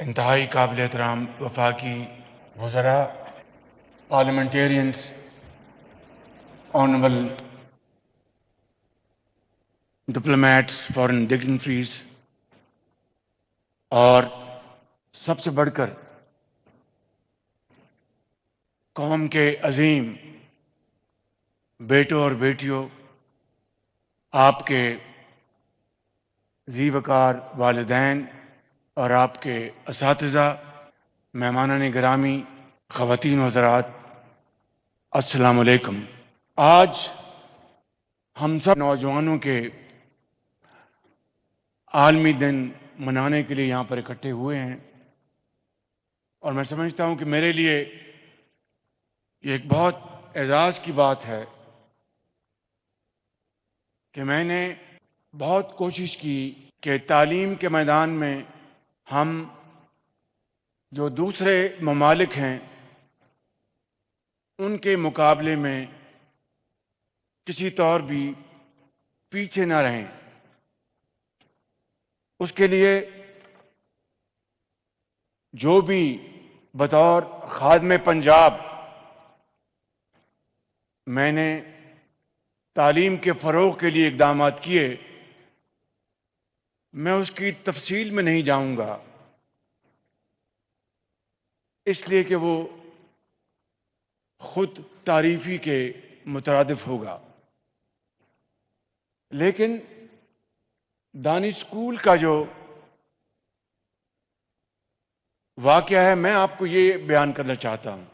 انتہائی قابل احترام وفاقی وزراء، parliamentarians, honourable diplomats, foreign dignitaries, اور سب سے بڑھ کر قوم کے عظیم بیٹوں اور بیٹیوں، آپ کے ذی وقار والدین اور آپ کے اساتذہ، مہمانان گرامی، خواتین و حضرات، السلام علیکم۔ آج ہم سب نوجوانوں کے عالمی دن منانے کے لیے یہاں پر اکٹھے ہوئے ہیں، اور میں سمجھتا ہوں کہ میرے لیے یہ ایک بہت اعزاز کی بات ہے کہ میں نے بہت کوشش کی کہ تعلیم کے میدان میں ہم جو دوسرے ممالک ہیں ان کے مقابلے میں کسی طور بھی پیچھے نہ رہیں۔ اس کے لیے جو بھی بطور خادم پنجاب میں نے تعلیم کے فروغ کے لیے اقدامات کیے، میں اس کی تفصیل میں نہیں جاؤں گا، اس لیے کہ وہ خود تعریفی کے مترادف ہوگا۔ لیکن دانش اسکول کا جو واقعہ ہے، میں آپ کو یہ بیان کرنا چاہتا ہوں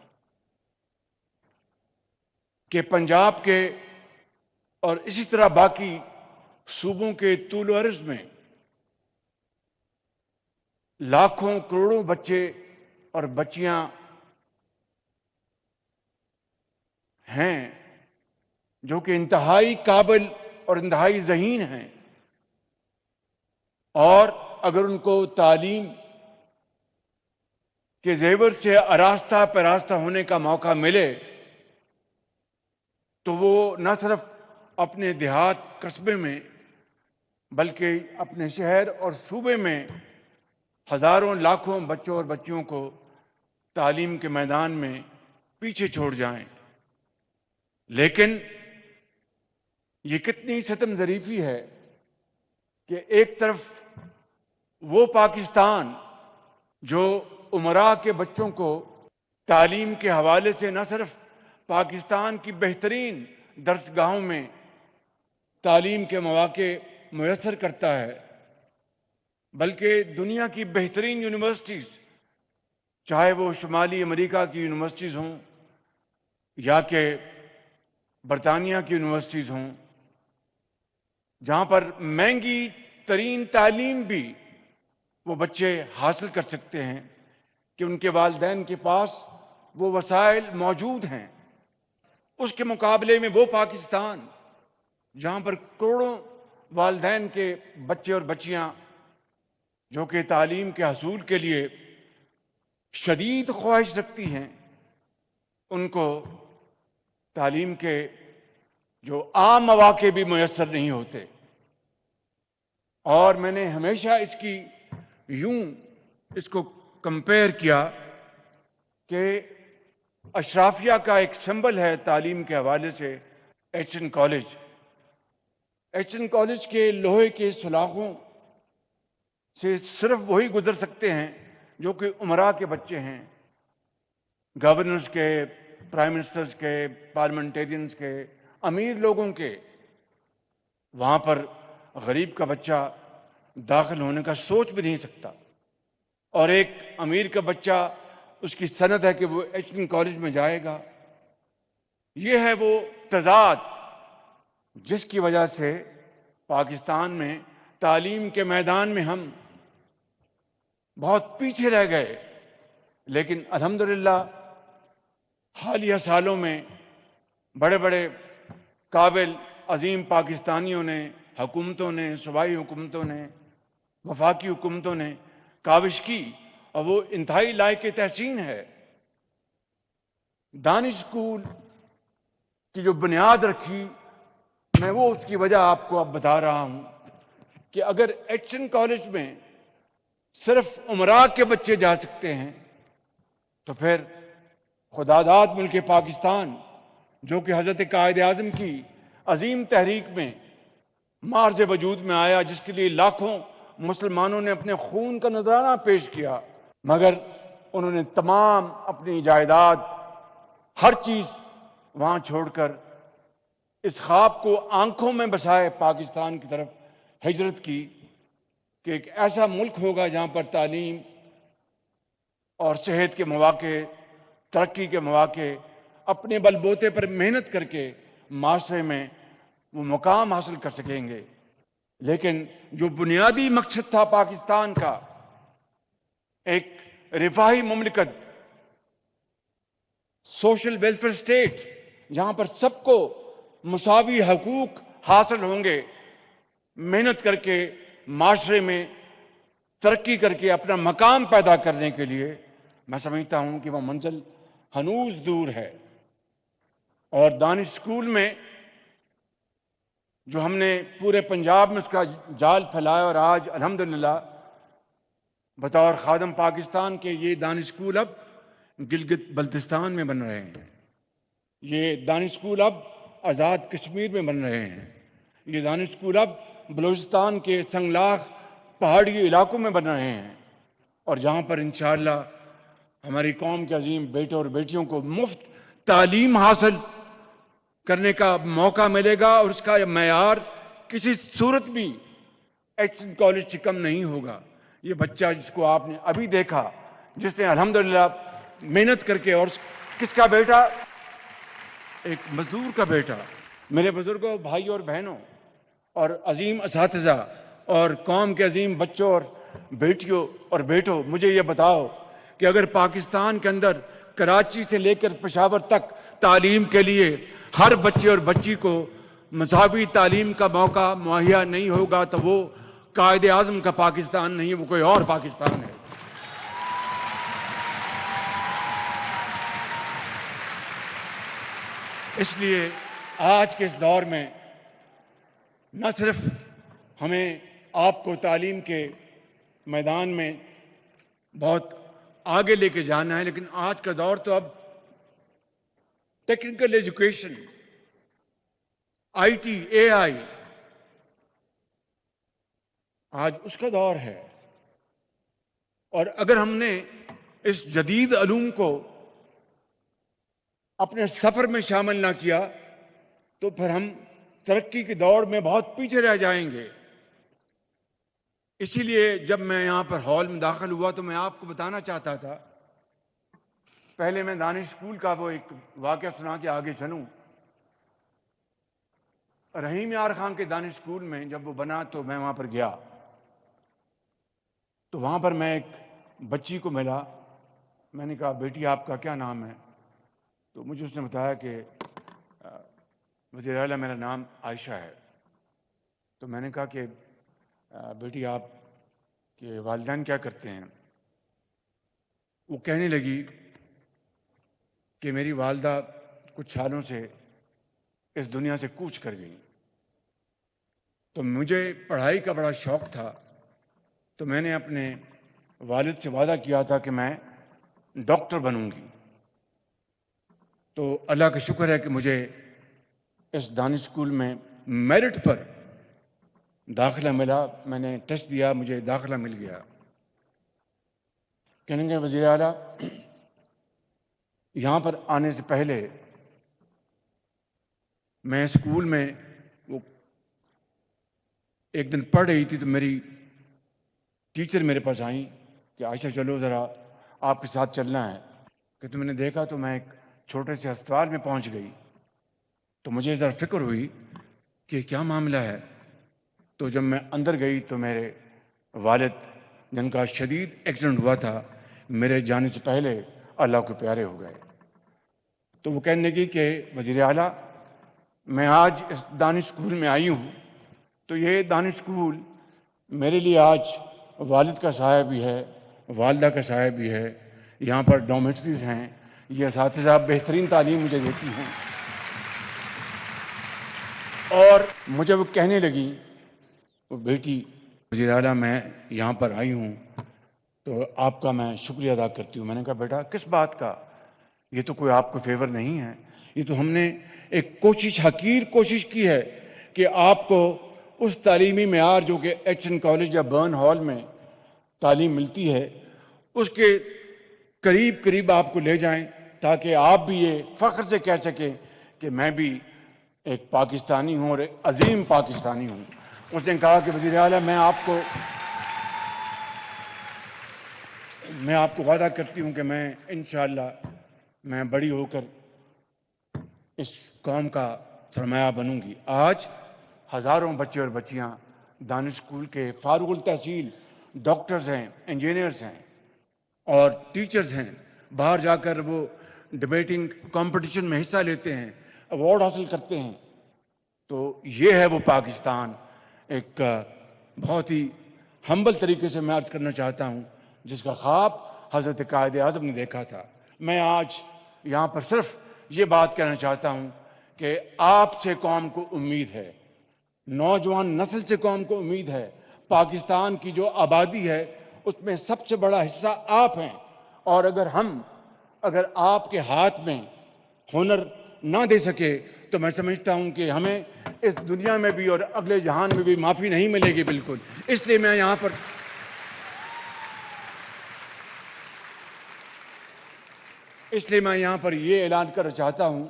کہ پنجاب کے اور اسی طرح باقی صوبوں کے طول و عرض میں لاکھوں کروڑوں بچے اور بچیاں ہیں جو کہ انتہائی قابل اور انتہائی ذہین ہیں، اور اگر ان کو تعلیم کے زیور سے آراستہ پیراستہ ہونے کا موقع ملے تو وہ نہ صرف اپنے دیہات قصبے میں بلکہ اپنے شہر اور صوبے میں ہزاروں لاکھوں بچوں اور بچیوں کو تعلیم کے میدان میں پیچھے چھوڑ جائیں۔ لیکن یہ کتنی ستم ظریفی ہے کہ ایک طرف وہ پاکستان جو امراء کے بچوں کو تعلیم کے حوالے سے نہ صرف پاکستان کی بہترین درسگاہوں میں تعلیم کے مواقع میسر کرتا ہے، بلکہ دنیا کی بہترین یونیورسٹیز، چاہے وہ شمالی امریکہ کی یونیورسٹیز ہوں یا کہ برطانیہ کی یونیورسٹیز ہوں، جہاں پر مہنگی ترین تعلیم بھی وہ بچے حاصل کر سکتے ہیں کہ ان کے والدین کے پاس وہ وسائل موجود ہیں، اس کے مقابلے میں وہ پاکستان جہاں پر کروڑوں والدین کے بچے اور بچیاں جو کہ تعلیم کے حصول کے لیے شدید خواہش رکھتی ہیں، ان کو تعلیم کے جو عام مواقع بھی میسر نہیں ہوتے۔ اور میں نے ہمیشہ اس کو کمپیئر کیا کہ اشرافیہ کا ایک سمبل ہے تعلیم کے حوالے سے H N college. H N college کے لوہے کے سلاخوں سے صرف وہی گزر سکتے ہیں جو کہ امراء کے بچے ہیں، گورنرز کے، پرائم منسٹرز کے، پارلیمنٹیرینز کے، امیر لوگوں کے۔ وہاں پر غریب کا بچہ داخل ہونے کا سوچ بھی نہیں سکتا، اور ایک امیر کا بچہ اس کی سند ہے کہ وہ ایچ این کالج میں جائے گا۔ یہ ہے وہ تضاد جس کی وجہ سے پاکستان میں تعلیم کے میدان میں ہم بہت پیچھے رہ گئے۔ لیکن الحمدللہ حالیہ سالوں میں بڑے بڑے قابل عظیم پاکستانیوں نے، حکومتوں نے، صوبائی حکومتوں نے، وفاقی حکومتوں نے کاوش کی، اور وہ انتہائی لائق تحسین ہے۔ دانش اسکول کی جو بنیاد رکھی، میں وہ اس کی وجہ آپ کو اب بتا رہا ہوں کہ اگر ایچ این کالج میں صرف امراء کے بچے جا سکتے ہیں، تو پھر خدا داد ملک پاکستان، جو کہ حضرت قائد اعظم کی عظیم تحریک میں مارز وجود میں آیا، جس کے لیے لاکھوں مسلمانوں نے اپنے خون کا نذرانہ پیش کیا، مگر انہوں نے تمام اپنی جائیداد، ہر چیز وہاں چھوڑ کر اس خواب کو آنکھوں میں بسائے پاکستان کی طرف ہجرت کی کہ ایک ایسا ملک ہوگا جہاں پر تعلیم اور صحت کے مواقع، ترقی کے مواقع، اپنے بل بوتے پر محنت کر کے معاشرے میں وہ مقام حاصل کر سکیں گے۔ لیکن جو بنیادی مقصد تھا پاکستان کا، ایک رفاہی مملکت، سوشل ویلفیئر اسٹیٹ، جہاں پر سب کو مساوی حقوق حاصل ہوں گے، محنت کر کے معاشرے میں ترقی کر کے اپنا مقام پیدا کرنے کے لیے، میں سمجھتا ہوں کہ وہ منزل ہنوز دور ہے۔ اور دانش اسکول میں جو ہم نے پورے پنجاب میں اس کا جال پھیلایا، اور آج الحمدللہ بطور خادم پاکستان کے یہ دانش اسکول اب گلگت بلتستان میں بن رہے ہیں، یہ دانش اسکول اب آزاد کشمیر میں بن رہے ہیں، یہ دانش اسکول اب بلوچستان کے سنگلاخ پہاڑی علاقوں میں بن رہے ہیں، اور جہاں پر انشاءاللہ ہماری قوم کے عظیم بیٹے اور بیٹیوں کو مفت تعلیم حاصل کرنے کا موقع ملے گا، اور اس کا معیار کسی صورت بھی ایچ کالج سے کم نہیں ہوگا۔ یہ بچہ جس کو آپ نے ابھی دیکھا، جس نے الحمدللہ محنت کر کے، اور کس کا بیٹا؟ ایک مزدور کا بیٹا۔ میرے بزرگوں، بھائیوں اور بہنوں اور عظیم اساتذہ اور قوم کے عظیم بچوں اور بیٹیوں اور بیٹوں، مجھے یہ بتاؤ کہ اگر پاکستان کے اندر کراچی سے لے کر پشاور تک تعلیم کے لیے ہر بچے اور بچی کو مساوی تعلیم کا موقع مہیا نہیں ہوگا، تو وہ قائد اعظم کا پاکستان نہیں، وہ کوئی اور پاکستان ہے۔ اس لیے آج کے اس دور میں نہ صرف ہمیں آپ کو تعلیم کے میدان میں بہت آگے لے کے جانا ہے، لیکن آج کا دور تو اب ٹیکنیکل ایجوکیشن، آئی ٹی، اے آئی، آج اس کا دور ہے۔ اور اگر ہم نے اس جدید علوم کو اپنے سفر میں شامل نہ کیا تو پھر ہم ترقی کی دوڑ میں بہت پیچھے رہ جائیں گے۔ اسی لیے جب میں یہاں پر ہال میں داخل ہوا تو میں آپ کو بتانا چاہتا تھا، پہلے میں دانش اسکول کا وہ ایک واقعہ سنا کے آگے چلوں۔ رحیم یار خان کے دانش اسکول میں جب وہ بنا تو میں وہاں پر گیا، تو وہاں پر میں ایک بچی کو ملا۔ میں نے کہا، بیٹی آپ کا کیا نام ہے؟ تو مجھے اس نے بتایا کہ وزیر اعلیٰ میرا نام عائشہ ہے۔ تو میں نے کہا کہ بیٹی آپ کے والدین کیا کرتے ہیں؟ وہ کہنے لگی کہ میری والدہ کچھ سالوں سے اس دنیا سے کوچ کر گئی، تو مجھے پڑھائی کا بڑا شوق تھا، تو میں نے اپنے والد سے وعدہ کیا تھا کہ میں ڈاکٹر بنوں گی۔ تو اللہ کا شکر ہے کہ مجھے اس دانش اسکول میں میرٹ پر داخلہ ملا۔ میں نے ٹیسٹ دیا، مجھے داخلہ مل گیا۔ کہنے گے وزیر اعلیٰ، یہاں پر آنے سے پہلے میں اسکول میں وہ ایک دن پڑھ رہی تھی، تو میری ٹیچر میرے پاس آئیں کہ عائشہ چلو ذرا آپ کے ساتھ چلنا ہے۔ کہ تو میں نے دیکھا تو میں ایک چھوٹے سے ہسپتال میں پہنچ گئی، تو مجھے ذرا فکر ہوئی کہ کیا معاملہ ہے۔ تو جب میں اندر گئی تو میرے والد، جن کا شدید ایکسیڈنٹ ہوا تھا، میرے جانے سے پہلے اللہ کو پیارے ہو گئے۔ تو وہ کہنے لگی کہ وزیر اعلیٰ، میں آج اس دانش اسکول میں آئی ہوں، تو یہ دانش اسکول میرے لیے آج والد کا سایہ بھی ہے، والدہ کا سایہ بھی ہے۔ یہاں پر ڈومیٹریز ہیں، یہ اساتذہ بہترین تعلیم مجھے دیتی ہیں۔ اور مجھے وہ کہنے لگی، وہ بیٹی وزیر اعلیٰ میں یہاں پر آئی ہوں تو آپ کا میں شکریہ ادا کرتی ہوں۔ میں نے کہا بیٹا کس بات کا، یہ تو کوئی آپ کو فیور نہیں ہے، یہ تو ہم نے ایک کوشش، حقیر کوشش کی ہے کہ آپ کو اس تعلیمی معیار جو کہ ایچ این کالج یا برن ہال میں تعلیم ملتی ہے اس کے قریب قریب آپ کو لے جائیں، تاکہ آپ بھی یہ فخر سے کہہ سکیں کہ میں بھی ایک پاکستانی ہوں اور ایک عظیم پاکستانی ہوں۔ اس نے کہا کہ وزیر اعلیٰ میں آپ کو وعدہ کرتی ہوں کہ میں انشاءاللہ میں بڑی ہو کر اس قوم کا سرمایہ بنوں گی۔ آج ہزاروں بچے اور بچیاں دانش اسکول کے فارغ التحصیل ڈاکٹرز ہیں، انجینئرز ہیں اور ٹیچرز ہیں، باہر جا کر وہ ڈبیٹنگ کمپٹیشن میں حصہ لیتے ہیں، ایوارڈ حاصل کرتے ہیں۔ تو یہ ہے وہ پاکستان، ایک بہت ہی ہمبل طریقے سے میں عرض کرنا چاہتا ہوں، جس کا خواب حضرت قائد اعظم نے دیکھا تھا۔ میں آج یہاں پر صرف یہ بات کہنا چاہتا ہوں کہ آپ سے قوم کو امید ہے، نوجوان نسل سے قوم کو امید ہے۔ پاکستان کی جو آبادی ہے اس میں سب سے بڑا حصہ آپ ہیں، اور اگر آپ کے ہاتھ میں ہنر نہ دے سکے تو میں سمجھتا ہوں کہ ہمیں اس دنیا میں بھی اور اگلے جہان میں بھی معافی نہیں ملے گی بالکل۔ اس لیے میں یہاں پر یہ اعلان کرنا چاہتا ہوں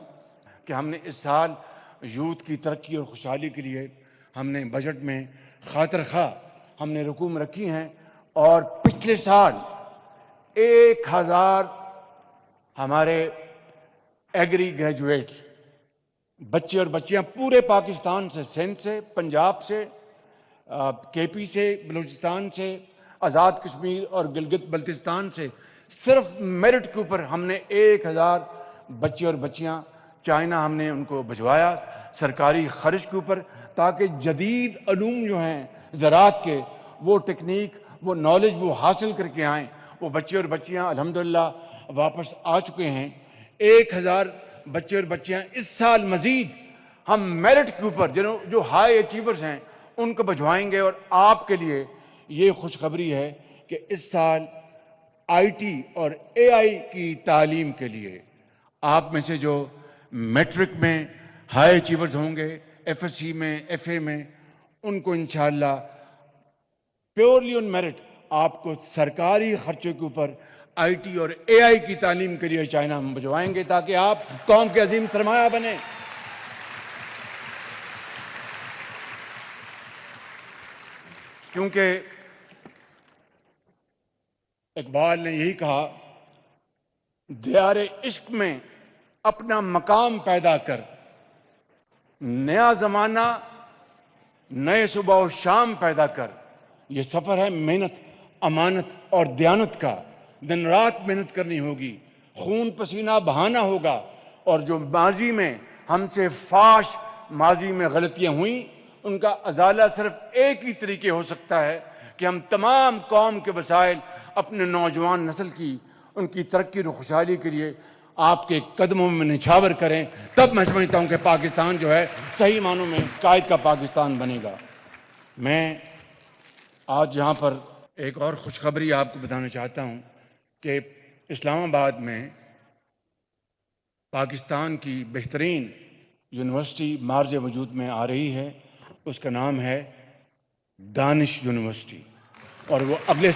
کہ ہم نے اس سال یوتھ کی ترقی اور خوشحالی کے لیے ہم نے بجٹ میں خاطر خواہ ہم نے رقوم رکھی ہیں، اور پچھلے سال 1000 ہمارے ایگری گریجویٹس بچے اور بچیاں پورے پاکستان سے، سندھ سے، پنجاب سے، کے پی سے، بلوچستان سے، آزاد کشمیر اور گلگت بلتستان سے، صرف میرٹ کے اوپر ہم نے 1000 بچے اور بچیاں چائنا ہم نے ان کو بھجوایا سرکاری خرچ کے اوپر، تاکہ جدید علوم جو ہیں زراعت کے، وہ ٹیکنیک، وہ نالج وہ حاصل کر کے آئیں۔ وہ بچے اور بچیاں الحمدللہ واپس آ چکے ہیں۔ 1000 بچے اور بچیاں اس سال مزید ہم میرٹ کے اوپر جو ہائی اچیورز ہیں ان کو بھجوائیں گے۔ اور آپ کے لیے یہ خوشخبری ہے کہ اس سال آئی ٹی اور اے آئی کی تعلیم کے لیے آپ میں سے جو میٹرک میں ہائی اچیورز ہوں گے، ایف ایس سی میں، ایف اے میں، ان کو انشاءاللہ پیورلی آن میرٹ آپ کو سرکاری خرچے کے اوپر آئی ٹی اور اے آئی کی تعلیم کے لیے چائنا ہم بھجوائیں گے، تاکہ آپ قوم کے عظیم سرمایہ بنیں۔ کیونکہ اقبال نے یہی کہا، دیار عشق میں اپنا مقام پیدا کر، نیا زمانہ نئے صبح و شام پیدا کر۔ یہ سفر ہے محنت، امانت اور دیانت کا، دن رات محنت کرنی ہوگی، خون پسینہ بہانا ہوگا، اور جو ماضی میں ہم سے فاش ماضی میں غلطیاں ہوئیں ان کا ازالہ صرف ایک ہی طریقے ہو سکتا ہے کہ ہم تمام قوم کے وسائل اپنے نوجوان نسل کی، ان کی ترقی اور خوشحالی کے لیے آپ کے قدموں میں نچھاور کریں۔ تب میں سمجھتا ہوں کہ پاکستان جو ہے صحیح معنوں میں قائد کا پاکستان بنے گا۔ میں آج یہاں پر ایک اور خوشخبری آپ کو بتانا چاہتا ہوں کہ اسلام آباد میں پاکستان کی بہترین یونیورسٹی مارج وجود میں آ رہی ہے، اس کا نام ہے دانش یونیورسٹی، اور وہ اگلے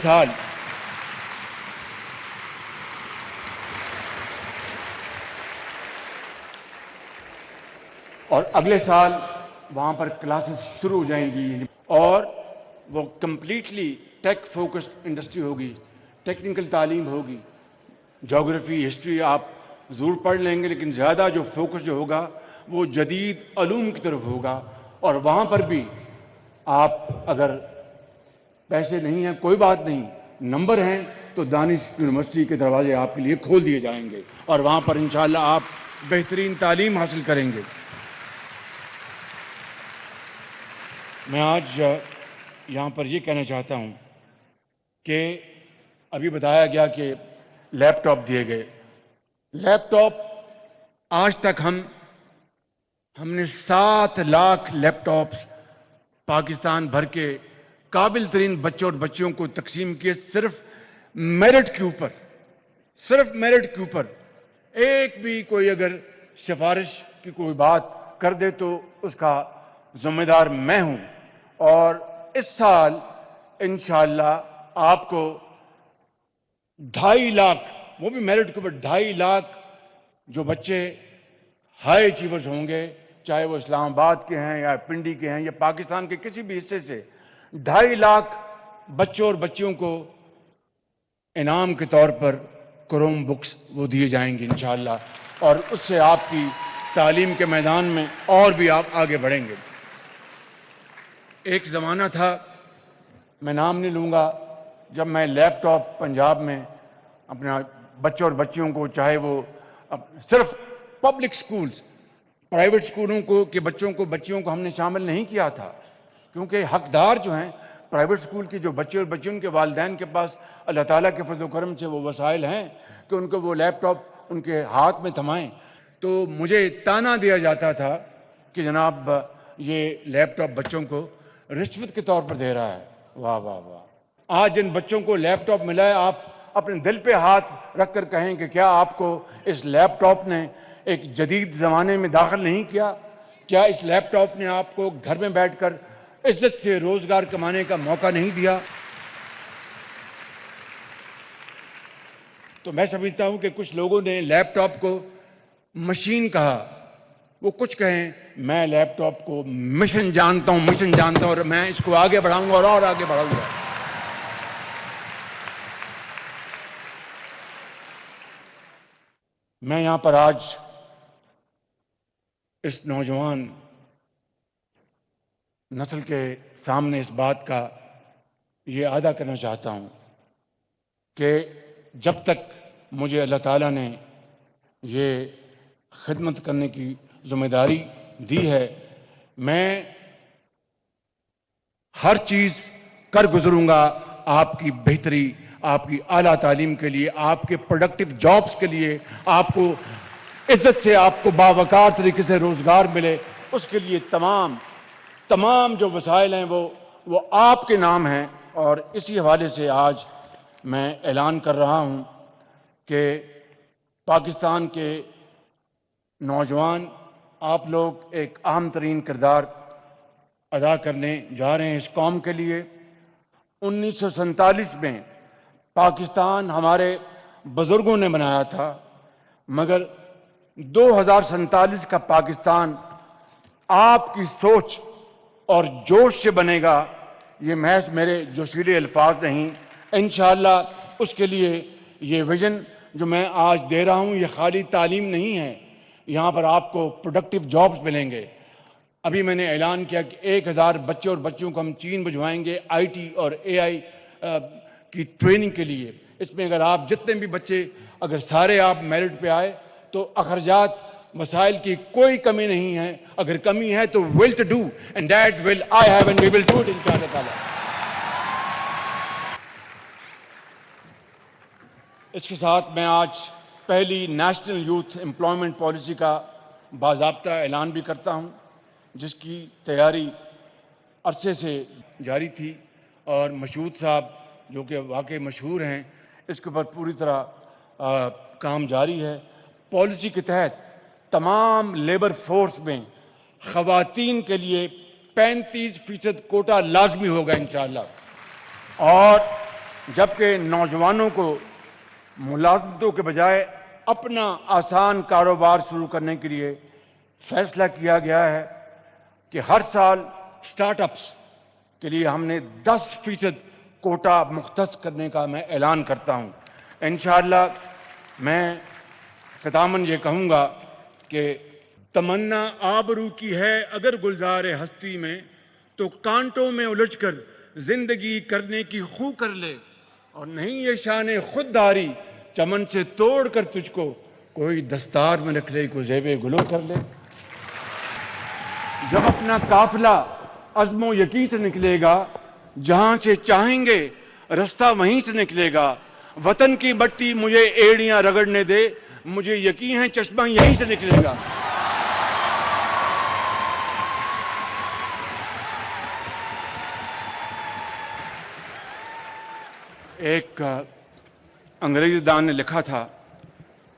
سال وہاں پر کلاسز شروع ہو جائیں گی، اور وہ کمپلیٹلی ٹیک فوکسڈ انڈسٹری ہوگی، ٹیکنیکل تعلیم ہوگی۔ جغرافی، ہسٹری آپ ضرور پڑھ لیں گے، لیکن زیادہ جو فوکس جو ہوگا وہ جدید علوم کی طرف ہوگا۔ اور وہاں پر بھی آپ اگر پیسے نہیں ہیں کوئی بات نہیں، نمبر ہیں تو دانش یونیورسٹی کے دروازے آپ کے لیے کھول دیے جائیں گے، اور وہاں پر انشاءاللہ آپ بہترین تعلیم حاصل کریں گے۔ میں آج یہاں پر یہ کہنا چاہتا ہوں کہ ابھی بتایا گیا کہ لیپ ٹاپ دیے گئے۔ لیپ ٹاپ آج تک ہم نے 7 لاکھ لیپ ٹاپس پاکستان بھر کے قابل ترین بچوں اور بچیوں کو تقسیم کیے، صرف میرٹ کے اوپر، صرف میرٹ کے اوپر ایک بھی کوئی اگر سفارش کی کوئی بات کر دے تو اس کا ذمہ دار میں ہوں. اور اس سال انشاءاللہ آپ کو 2.5 لاکھ، وہ بھی میرٹ کے اوپر 2.5 لاکھ جو بچے ہائی اچیورز ہوں گے، چاہے وہ اسلام آباد کے ہیں یا پنڈی کے ہیں یا پاکستان کے کسی بھی حصے سے، 2.5 لاکھ بچوں اور بچیوں کو انعام کے طور پر کروم بکس وہ دیے جائیں گے انشاءاللہ، اور اس سے آپ کی تعلیم کے میدان میں اور بھی آپ آگے بڑھیں گے. ایک زمانہ تھا، میں نام نہیں لوں گا، جب میں لیپ ٹاپ پنجاب میں اپنے بچوں اور بچیوں کو، چاہے وہ صرف پبلک سکولز، پرائیویٹ سکولوں کو کہ بچیوں کو ہم نے شامل نہیں کیا تھا، کیونکہ حقدار جو ہیں پرائیویٹ سکول کی جو بچے اور بچیوں کے والدین کے پاس اللہ تعالیٰ کے فضل و کرم سے وہ وسائل ہیں کہ ان کو وہ لیپ ٹاپ ان کے ہاتھ میں تھمائیں. تو مجھے تانا دیا جاتا تھا کہ جناب یہ لیپ ٹاپ بچوں کو رشوت کے طور پر دے رہا ہے. واہ واہ واہ! آج جن بچوں کو لیپ ٹاپ ملا ہے، آپ اپنے دل پہ ہاتھ رکھ کر کہیں کہ کیا آپ کو اس لیپ ٹاپ نے ایک جدید زمانے میں داخل نہیں کیا؟ کیا اس لیپ ٹاپ نے آپ کو گھر میں بیٹھ کر عزت سے روزگار کمانے کا موقع نہیں دیا؟ تو میں سمجھتا ہوں کہ کچھ لوگوں نے لیپ ٹاپ کو مشین کہا. وہ کچھ کہیں، میں لیپ ٹاپ کو مشن جانتا ہوں اور میں اس کو آگے بڑھاؤں گا اور آگے بڑھاؤں گا. میں یہاں پر آج اس نوجوان نسل کے سامنے اس بات کا یہ ادا کرنا چاہتا ہوں کہ جب تک مجھے اللہ تعالیٰ نے یہ خدمت کرنے کی ذمہ داری دی ہے، میں ہر چیز کر گزروں گا آپ کی بہتری، آپ کی اعلیٰ تعلیم کے لیے، آپ کے پروڈکٹیو جابز کے لیے، آپ کو عزت سے، آپ کو باوقار طریقے سے روزگار ملے. اس کے لیے تمام جو وسائل ہیں وہ آپ کے نام ہیں. اور اسی حوالے سے آج میں اعلان کر رہا ہوں کہ پاکستان کے نوجوان، آپ لوگ ایک اہم ترین کردار ادا کرنے جا رہے ہیں اس قوم کے لیے. 1947 میں پاکستان ہمارے بزرگوں نے بنایا تھا، مگر 2047 کا پاکستان آپ کی سوچ اور جوش سے بنے گا. یہ محض میرے جوشیلے الفاظ نہیں، انشاءاللہ اس کے لیے یہ ویژن جو میں آج دے رہا ہوں، یہ خالی تعلیم نہیں ہے. یہاں پر آپ کو پروڈکٹیو جابز ملیں گے. ابھی میں نے اعلان کیا کہ 1000 بچے اور بچیوں کو ہم چین بھجوائیں گے آئی ٹی اور اے آئی کی ٹریننگ کے لیے. اس میں اگر آپ جتنے بھی بچے، اگر سارے آپ میرٹ پہ آئے تو اخراجات وسائل کی کوئی کمی نہیں ہے. اگر کمی ہے تو will to do and that will I have and we will do it انشاءاللہ تعالیٰ. اس کے ساتھ میں آج پہلی نیشنل یوتھ امپلائمنٹ پالیسی کا باضابطہ اعلان بھی کرتا ہوں، جس کی تیاری عرصے سے جاری تھی. اور مشہود صاحب جو کہ واقعی مشہور ہیں، اس کے اوپر پوری طرح کام جاری ہے. پالیسی کے تحت تمام لیبر فورس میں خواتین کے لیے 35% کوٹا لازمی ہوگا انشاءاللہ. اور جبکہ نوجوانوں کو ملازمتوں کے بجائے اپنا آسان کاروبار شروع کرنے کے لیے فیصلہ کیا گیا ہے کہ ہر سال سٹارٹ اپس کے لیے ہم نے 10% کوٹا مختص کرنے کا میں اعلان کرتا ہوں. انشاءاللہ میں ختاماً یہ کہوں گا کہ تمنا آبرو کی ہے اگر گلزار ہستی میں، تو کانٹوں میں الجھ کر زندگی کرنے کی خو کر لے. اور نہیں یہ شان خودداری چمن سے توڑ کر تجھ کو کوئی دستار میں رکھ لے، کوئی زیب گلو کر لے. جب اپنا قافلہ عزم و یقین سے نکلے گا، جہاں سے چاہیں گے رستہ وہیں سے نکلے گا. وطن کی مٹی مجھے ایڑیاں رگڑنے دے، مجھے یقین ہے چشمہ یہیں سے نکلے گا. ایک انگریزی دان نے لکھا تھا،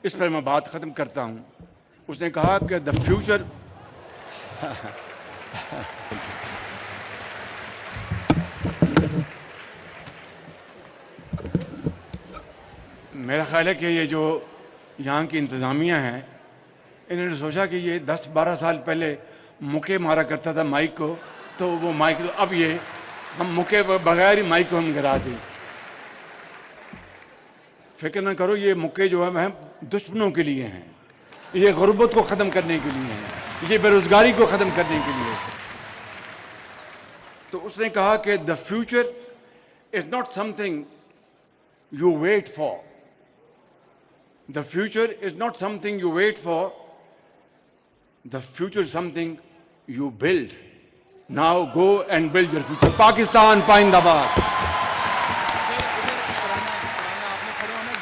اس پر میں بات ختم کرتا ہوں. اس نے کہا کہ دا فیوچر میرا خیال ہے کہ یہ جو یہاں کی انتظامیہ ہیں، انہوں نے سوچا کہ یہ 10-12 سال پہلے مکے مارا کرتا تھا مائک کو، تو وہ مائک اب یہ ہم مکے بغیر ہی مائک کو ہم گرا دیں. فکر نہ کرو، یہ مکے جو ہیں دشمنوں کے لیے ہیں، یہ غربت کو ختم کرنے کے لیے ہیں، یہ بے روزگاری کو ختم کرنے کے لیے. تو اس نے کہا کہ the future is not something you wait for. The future is not something you wait for. The future is something you build. Now go and build your future. Pakistan, Pahindabad.